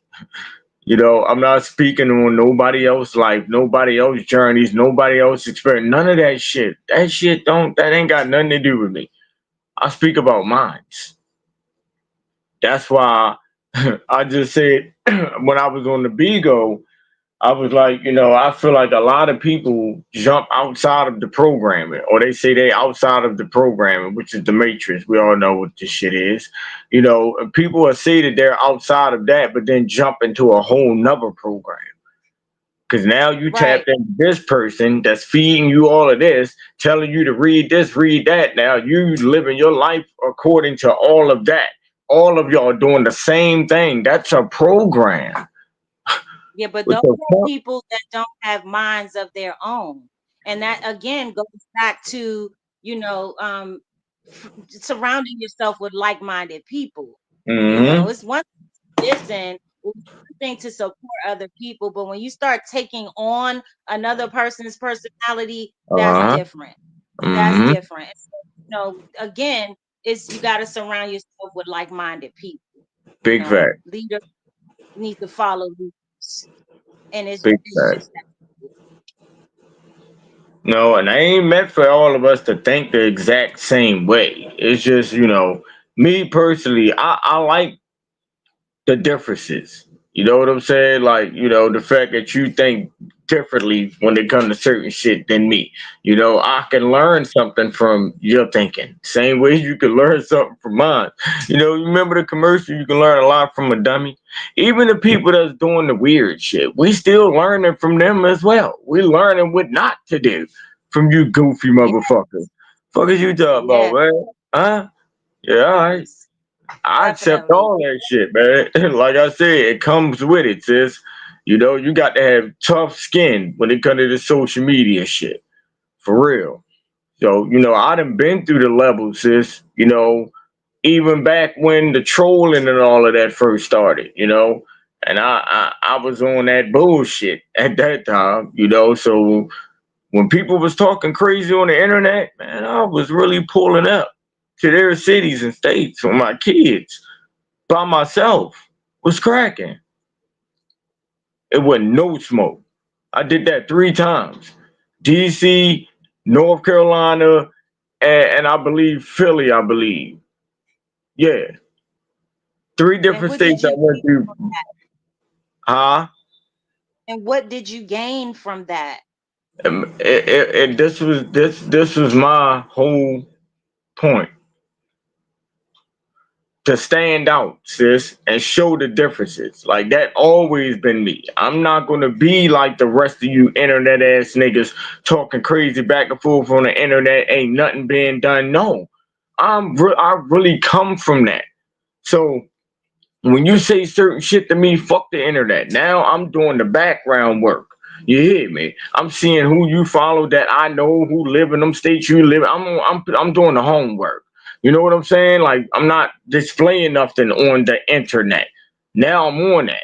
I'm not speaking on nobody else's life, nobody else's journeys, nobody else's experience, none of that shit. That ain't got nothing to do with me. I speak about minds. That's why I just said when I was on the Bigo, I was like, I feel like a lot of people jump outside of the programming, or they say they outside of the programming, which is the matrix. We all know what this shit is. People will say that they're outside of that, but then jump into a whole nother program. Because now you Right. tapped into this person that's feeding you all of this, telling you to read this, read that. Now you living your life according to all of that. All of y'all doing the same thing. That's a program. Yeah, but What those the are fuck? people that don't have minds of their own. And that again goes back to, surrounding yourself with like-minded people. Mm-hmm. It's one thing to listen, it's one thing to support other people, but when you start taking on another person's personality, that's Uh-huh. different. That's Mm-hmm. different. And so, again, it's you got to surround yourself with like-minded people. Big fact. Leaders need to follow leaders. And Big it's fact. just that. No, and I ain't meant for all of us to think the exact same way. It's just, me personally, I like the differences. You know what I'm saying? Like, the fact that you think differently when it comes to certain shit than me. I can learn something from your thinking. Same way you can learn something from mine. You remember the commercial, you can learn a lot from a dummy. Even the people that's doing the weird shit, we still learning from them as well. We learning what not to do from you goofy Yeah, motherfuckers. Fuck is you talking about, yeah, man? Huh? Yeah, all right. I accept definitely. all that shit, man. Like I said, it comes with it, sis. You got to have tough skin when it comes to the social media shit. For real. So, I done been through the levels, sis. Even back when the trolling and all of that first started. And I was on that bullshit at that time. So when people was talking crazy on the internet, man, I was really pulling up to their cities and states with my kids by myself was cracking. It wasn't no smoke. I did that 3 times. DC, North Carolina, and I believe Philly, I believe. Yeah. Three And different what did states I you went through. Huh? and what did you gain from that? This was my whole point. To stand out, sis, and show the differences. Like that always been me. I'm not gonna be like the rest of you internet ass niggas talking crazy back and forth on the internet. Ain't nothing being done. No, I really come from that. So when you say certain shit to me, fuck the internet. Now I'm doing the background work. You hear me? I'm seeing who you follow that I know who live in them states you live. I'm doing the homework. You know what I'm saying? Like I'm not displaying nothing on the internet. Now I'm on that.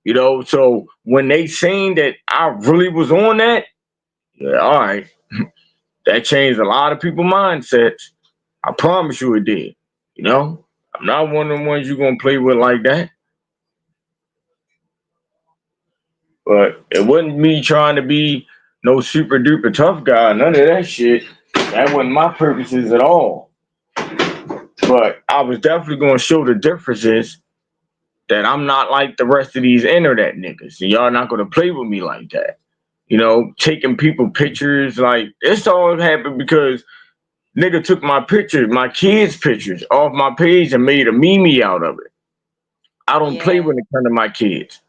You know, so when they seen that I really was on that, yeah, all right, that changed a lot of people's mindsets. I promise you it did. You know, I'm not one of the ones you're gonna play with like that. But it wasn't me trying to be no super duper tough guy. None of that shit. That wasn't my purposes at all. But I was definitely gonna show the differences that I'm not like the rest of these internet niggas. And y'all not gonna play with me like that. You know, taking people pictures, like it's all happened because nigga took my pictures, my kids' pictures off my page and made a meme out of it. I don't play Yeah. when it comes to my kids.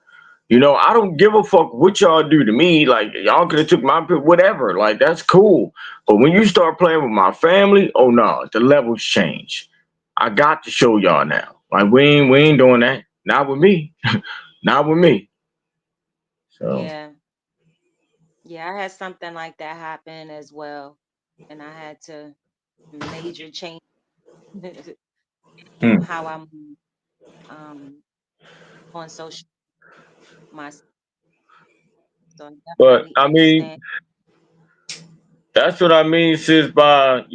You know, I don't give a fuck what y'all do to me. Like y'all could have took my whatever. Like that's cool. But when you start playing with my family, oh no, the levels change. I got to show y'all now. Like we ain't doing that. Not with me. Not with me. So Yeah. Yeah, I had something like that happen as well. And I had to major change hmm. how I move um on social myself. So I But definitely I mean, understand. that's what I mean, sis, by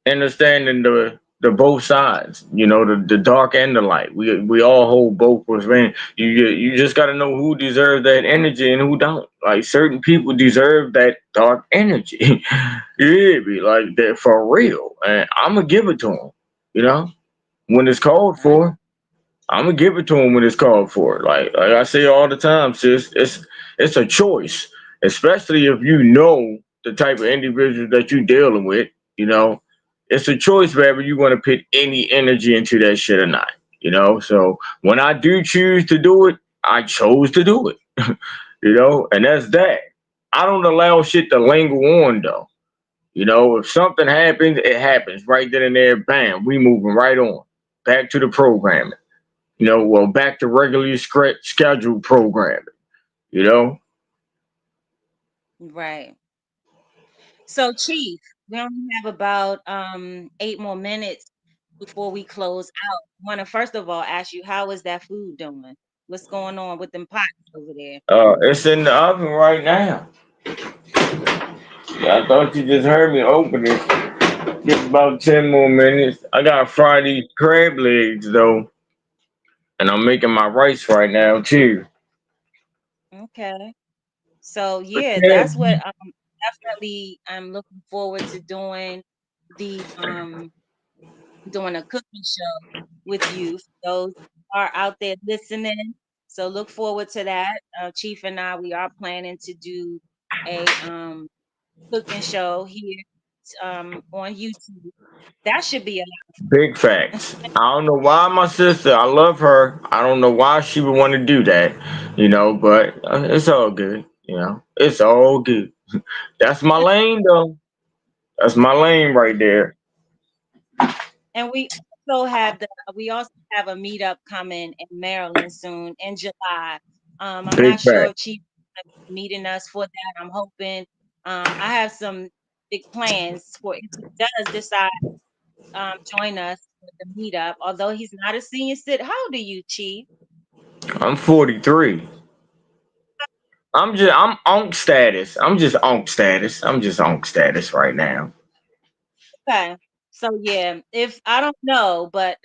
understanding the both sides, the dark and the light. We all hold both was man. You just got to know who deserves that energy and who don't. Like certain people deserve that dark energy. You hear me? Like that for real, and I'm gonna give it to them. You know, when it's called I for, I'm gonna give it to them when it's called for. Like I say all the time, sis, it's a choice, especially if you know the type of individual that you're dealing with. You know, it's a choice whether you want to put any energy into that shit or not. You know, so when I do choose to do it, I chose to do it. And that's that. I don't allow shit to linger on though. If something happens, it happens right then and there. Bam, we moving right on back to the programming. Well, back to regularly scheduled programming, you know? right. So Chief, we only have about 8 more minutes before we close out. I want to first of all ask you, how is that food doing? What's going on with them pots over there? It's in the oven right now. I thought you just heard me open it. Give about 10 more minutes. I got fried these crab legs, though, and I'm making my rice right now, too. Okay. So But yeah, yeah, that's what definitely I'm looking forward to the doing a cooking show with you for those who are out there listening. So look forward to that. Chief and I, we are planning to do a cooking show here on YouTube. That should be a big facts. I don't know why my sister, I love her. I don't know why she would want to do that, but it's all good, It's all good. That's my lane, though. That's my lane right there. and we also have a meetup coming in Maryland soon in July. I'm Big not sure fact. if Chief is meeting us for that. I'm hoping I have some big plans for if he does decide join us for the meetup. Although he's not a senior citizen. How old are you, Chief? I'm 43. I'm onk status. I'm just onk status. I'm just onk status right now. Okay. So yeah, if I don't know, but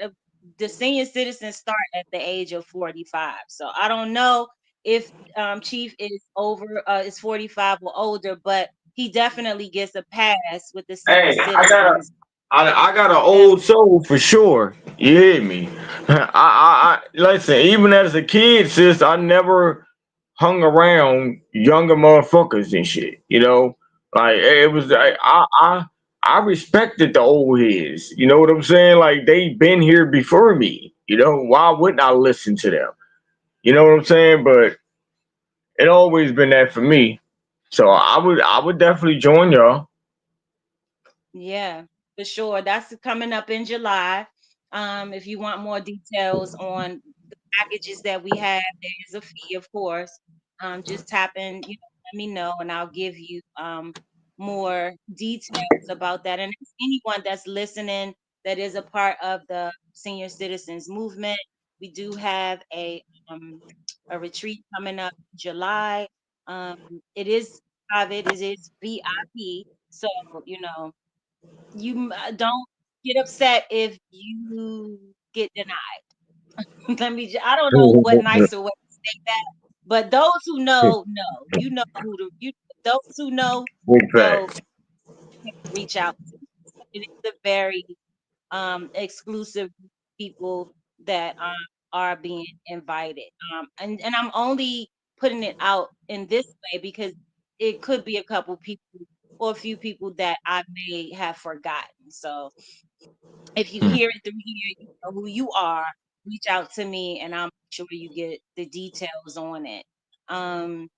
the senior citizens start at the age of 45. So I don't know if Chief is 45 or older, but he definitely gets a pass with the senior Hey, citizens. I got an That old soul for sure. You hear me? I listen. Even as a kid, sis, I never hung around younger motherfuckers and shit. Like it was. I respected the old heads. You know what I'm saying? Like they been here before me. Why wouldn't I listen to them? You know what I'm saying? But it always been that for me. So I would definitely join y'all. Yeah, for sure. That's coming up in July. If you want more details on the packages that we have, there is a fee, of course. Just tap in, let me know, and I'll give you more details about that. And if anyone that's listening that is a part of the senior citizens movement, We do have a retreat coming up in July. Um, it is private, it is VIP. So, you know, don't get upset if you get denied. I don't know what nicer way to say that, but those who know. You know who to you those who Big know facts. reach out to me. It is a very exclusive people that are being invited. And I'm only putting it out in this way because it could be a couple people or a few people that I may have forgotten. So if you Hmm. hear it through here, you know who you are. Reach out to me, and I'll make sure you get the details on it. Um,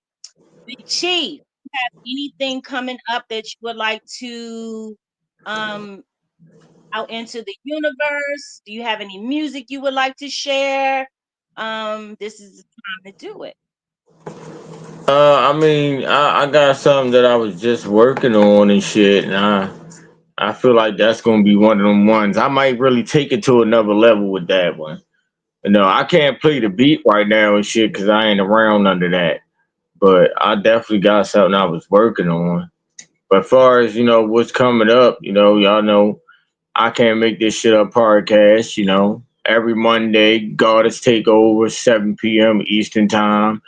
Big Chief, anything coming up that you would like to um out into the universe? Do you have any music you would like to share? This is the time to do it. I mean, I got something that I was just working on and shit, and I feel like that's gonna be one of them ones. I might really take it to another level with that one. You know, I can't play the beat right now and shit because I ain't around under that. But I definitely got something I was working on. But as far as what's coming up, y'all know I can't make this shit up podcast. Every Monday, Goddess Takeover, 7 p.m. Eastern Time.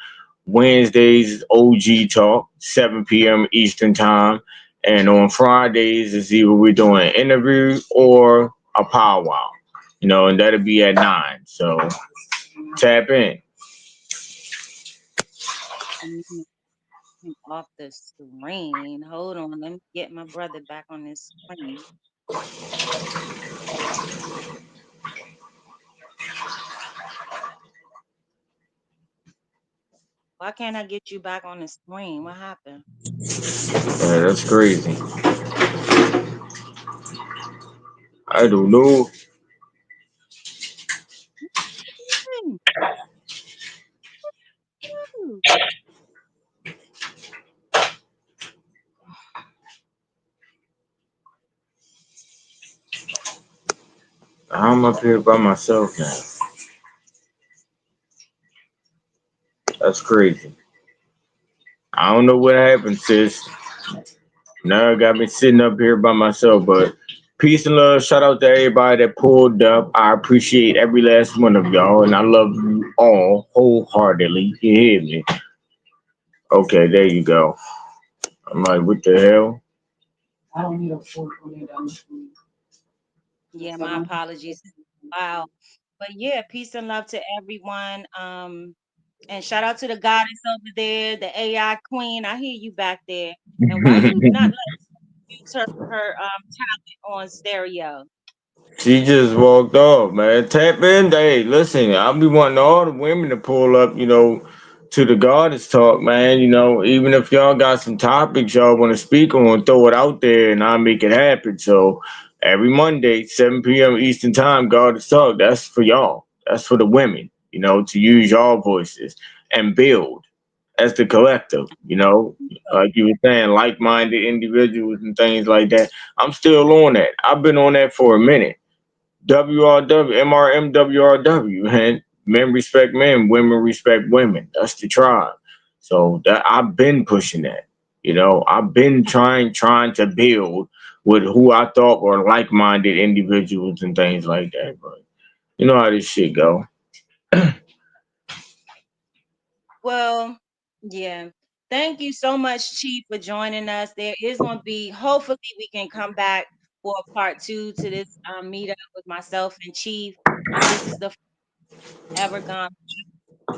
Wednesdays, OG Talk, 7 p.m. Eastern Time. And on Fridays, it's either we're doing an interview or a powwow, and that'll be at 9. So tap in. Mm, Off the screen. Hold on, let me get my brother back on this screen. Why can't I get you back on the screen? What happened? Yeah, that's crazy. I don't know. Hmm, hmm. I'm up here by myself now. That's crazy. I don't know what happened, sis. Now I got me sitting up here by myself, but peace and love. Shout out to everybody that pulled up. I appreciate every last one of y'all, and I love you all wholeheartedly. You hear me? Okay, there you go. I'm like, what the hell? Yeah, my apologies. Wow. But yeah, peace and love to everyone. And shout out to the goddess over there, the AI queen. I hear you back there. And why you not let her use her talent on stereo? She just walked off, man. Tap in. Hey, listen, I'll be wanting all the women to pull up, to the goddess talk, man. Even if y'all got some topics y'all want to speak on, throw it out there and I'll make it happen. So every Monday, 7 p.m. Eastern Time, goddess talk. That's for y'all. That's for the women, to use y'all voices and build as the collective, like you were saying, like-minded individuals and things like that. I'm still on that. I've been on that for a minute. WRW, MRM, WRW, and men respect men, women respect women. That's the tribe. So that I've been pushing that. I've been trying to build with who I thought were like-minded individuals and things like that. But you know how this shit go. Well, yeah. Thank you so much, Chief, for joining us. There is going to be, hopefully, we can come back for a part two to this meetup with myself and Chief. This is the first ever gone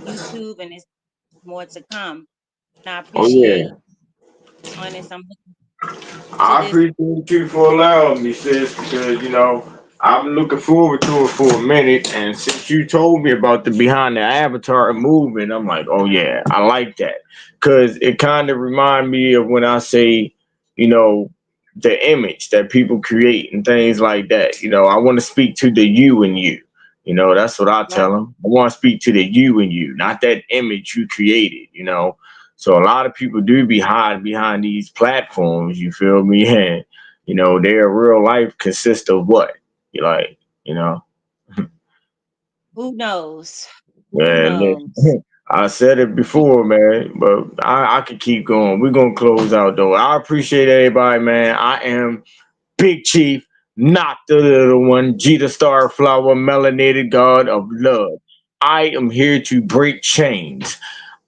YouTube, and there's more to come. And I Oh appreciate yeah. joining us. I'm looking to I this. appreciate you for allowing me, sis, because I'm looking forward to it for a minute. And since you told me about the behind the avatar movement, I'm like, oh yeah, I like that because it kind of remind me of when I say, you know, the image that people create and things like that. I want to speak to the you and you. That's what I Right. tell them. I want to speak to the you and you, not that image you created. So a lot of people do be hiding behind these platforms, you feel me? And their real life consists of what? You like, you know. Who knows? Who Man, knows? listen, I said it before, man, but I could keep going. We're gonna close out though. I appreciate everybody, man. I am Big Chief, not the little one, G the Star Flower, melanated god of love. I am here to break chains.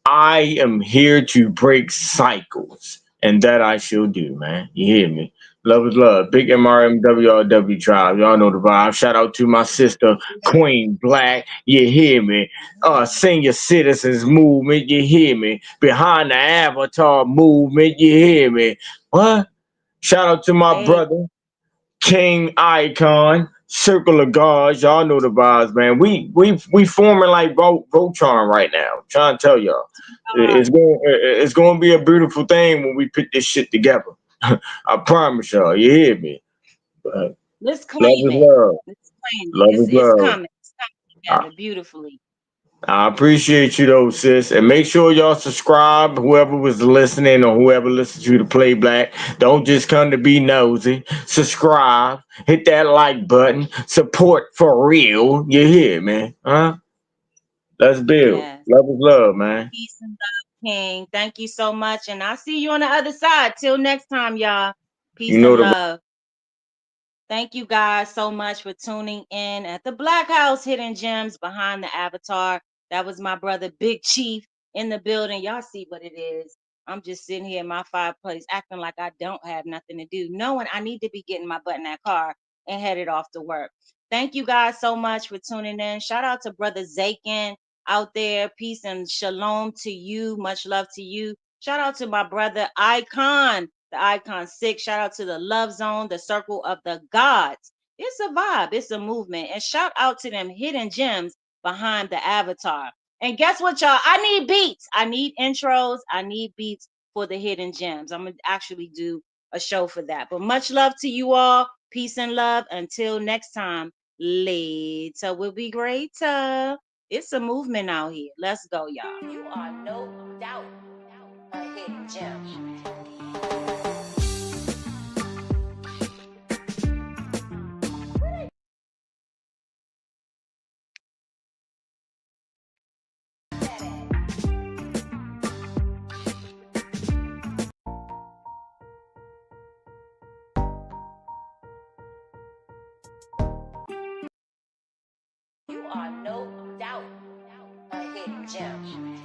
I am here to break cycles, and that I shall do, man. You hear me? Love is love. Big MRMWRW tribe. Y'all know the vibe. Shout out to my sister, Queen Black. You hear me? Senior Citizens Movement. You hear me? Behind the Avatar Movement. You hear me? What? Shout out to my Hey, brother, King Icon, Circle of Gods. Y'all know the vibes, man. We forming like Voltron right now. I'm trying to tell y'all, it's going to be a beautiful thing when we put this shit together. I promise y'all. You hear me? But let's love claim is it. love. Let's claim it. Love It's is it's love. coming. It's coming I, together beautifully. I appreciate you though, sis. And make sure y'all subscribe, whoever was listening or whoever listens to the play black. Don't just come to be nosy. Subscribe, hit that like button, support for real. You hear me? Huh? Let's build. Yes. Love is love, man. Peace and love, King. Thank you so much. And I'll see you on the other side. Till next time, y'all. You Peace know and the love. Thank you guys so much for tuning in at the Black House Hidden Gems behind the avatar. That was my brother Big Chief in the building. Y'all see what it is. I'm just sitting here in my fireplace acting like I don't have nothing to do, knowing I need to be getting my butt in that car and headed off to work. Thank you guys so much for tuning in. Shout out to brother Zakin out there. Peace and shalom to you. Much love to you. Shout out to my brother Icon, the Icon 6. Shout out to the Love Zone, the Circle of the Gods. It's a vibe, it's a movement. And shout out to them hidden gems behind the avatar. And guess what, y'all? I need beats. I need intros. I need beats for the hidden gems. I'm going to actually do a show for that. But much love to you all. Peace and love. Until next time, later will be greater. It's a movement out here. Let's go, y'all. You are no doubt a hidden gem. You are no doubt a hidden gem.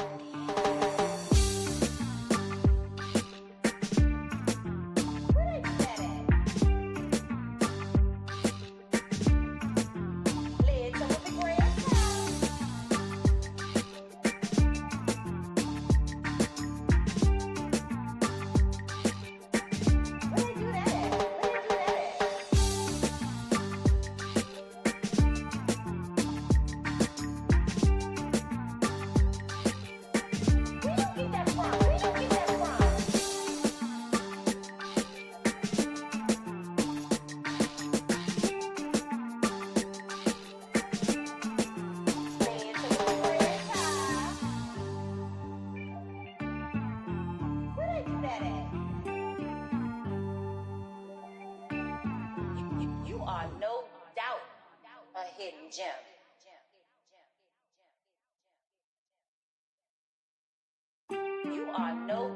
You are no doubt a hidden gem. You are no